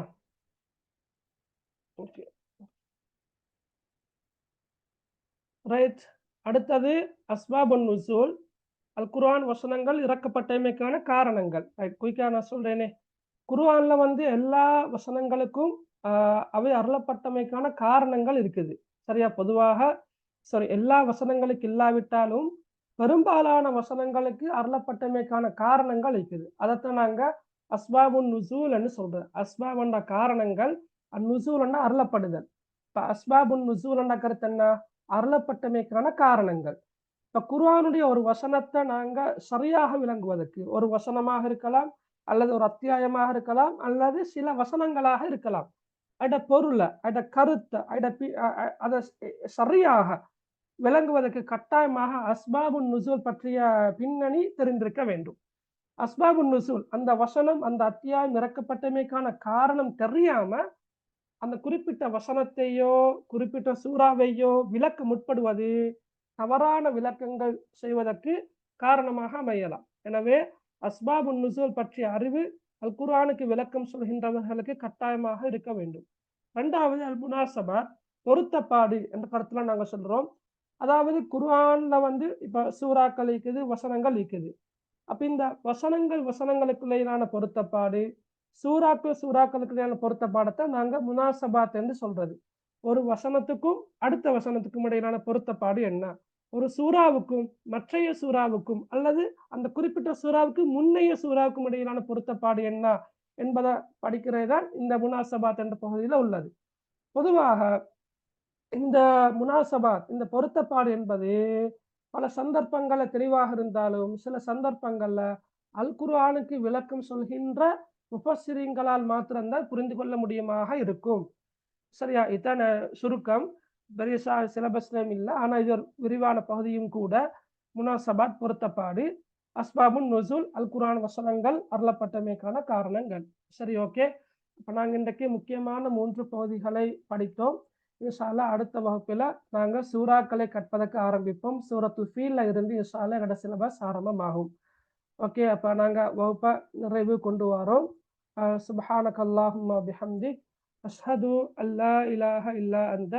ஓகே. ரைட். அடுத்தது அஸ்பாபுன் நுசூல். அல் குர்ஆன் வசனங்கள் இறக்கப்பட்டமைக்கான காரணங்கள். ரைட். குயிக்கா நான் சொல்றேனே. குர்ஆன்ல வந்து எல்லா வசனங்களுக்கும் அ அவை அருளப்பட்டமைக்கான காரணங்கள் இருக்குது. சரியா? பொதுவாக எல்லா வசனங்களுக்கு இல்லாவிட்டாலும், பெரும்பாலான வசனங்களுக்கு அருளப்பட்டமைக்கான காரணங்கள் இருக்குது. அதத்தான் நாங்க அஸ்பாபுன் நுசூல்ன்னு சொல்றோம். அஸ்பாப் காரணங்கள், அந்நுசூல்ன்னா அருளப்படுதல். இப்ப அஸ்பாபுன் நுசூல் கருத்து என்ன? அருளப்பட்டமைக்கான காரணங்கள். இப்ப குர்ஆனுடைய ஒரு வசனத்த நாங்க சரியாக விளங்குவதற்கு, ஒரு வசனமாக இருக்கலாம், அல்லது ஒரு அத்தியாயமாக இருக்கலாம், அல்லது சில வசனங்களாக இருக்கலாம். அட பொருள, அட கருத்த, அட பி அ அ அத சரியாக விளங்குவதற்கு கட்டாயமாக அஸ்பாபுன் நுசூல் பற்றிய பின்னணி தெரிந்திருக்க வேண்டும். அஸ்பாபுன் நுசூல் அந்த வசனம், அந்த அத்தியாயம் இறக்கப்பட்டமைக்கான காரணம் தெரியாம, அந்த குறிப்பிட்ட வசனத்தையோ, குறிப்பிட்ட சூறாவையோ விளக்க முற்படுவது, தவறான விளக்கங்கள் செய்வதற்கு காரணமாக அமையலாம். எனவே, அஸ்பாபுன் நுசூல் பற்றிய அறிவு அல் குர்ஆனுக்கு விளக்கம் சொல்கின்றவர்களுக்கு கட்டாயமாக இருக்க வேண்டும். 2வது அல் முனாசபா, பொருத்தப்பாடு என்ற கருத்துல நாங்க சொல்றோம். அதாவது குர்ஆன்ல வந்து இப்ப சூறாக்கள் இருக்குது, வசனங்கள் இருக்குது. அப்ப இந்த வசனங்களுக்குள்ளேயான பொருத்தப்பாடு, சூறாக்களுக்கு இடையிலான பொருத்தப்பாடத்த நாங்க முனாசபாத் என்று சொல்றது. ஒரு வசனத்துக்கும், அடுத்த வசனத்துக்கும் இடையிலான பொருத்தப்பாடு என்ன? ஒரு சூறாவுக்கும், மற்றைய சூறாவுக்கும், அல்லது அந்த குறிப்பிட்ட சூறாவுக்கு முன்னைய சூறாவுக்கும் இடையிலான பொருத்தப்பாடு என்ன? என்பத படிக்கிறது தான் இந்த முனாசபாத் என்ற பகுதியில உள்ளது. பொதுவாக இந்த முனாசபாத், இந்த பொருத்தப்பாடு என்பது பல சந்தர்ப்பங்கள்ல தெளிவாக இருந்தாலும், சில சந்தர்ப்பங்கள்ல அல் குர்ஆனுக்கு விளக்கம் சொல்கின்ற முஃபஸ்ஸிரீன்களால் மாத்திரம் தான் புரிந்து கொள்ள முடியுமாக இருக்கும். சரியா? இதான சுருக்கம். பெரிசா சிலபஸ்லயும் இல்ல. ஆனா இது ஒரு விரிவான பகுதியும் கூட. முனாசபாத் பொருத்தப்பாடு, அஸ்பாபுன் நுசூல் அல் குர்ஆன் வசனங்கள் அருளப்பட்டமைக்கான காரணங்கள். சரி, ஓகே. அப்ப நாங்க இன்றைக்கு முக்கியமான 3 பகுதிகளை படித்தோம். இன்ஷா அல்லாஹ் அடுத்த வகுப்பில நாங்க சூறாக்களை கற்பதற்கு ஆரம்பிப்போம். சூரத்துல் ஃபீல்ல இருந்து இன்ஷா அல்லாஹ் என்னோட சிலபஸ் ஆரம்பமாகும். ஓகே. அப்ப நாங்க வகுப்ப நிறைவு கொண்டு வரோம். சுப்ஹானக அல்லாஹும்ம பிஹம்திக் அஷ்ஹது அல்லா இலாஹ இல்லா அன்த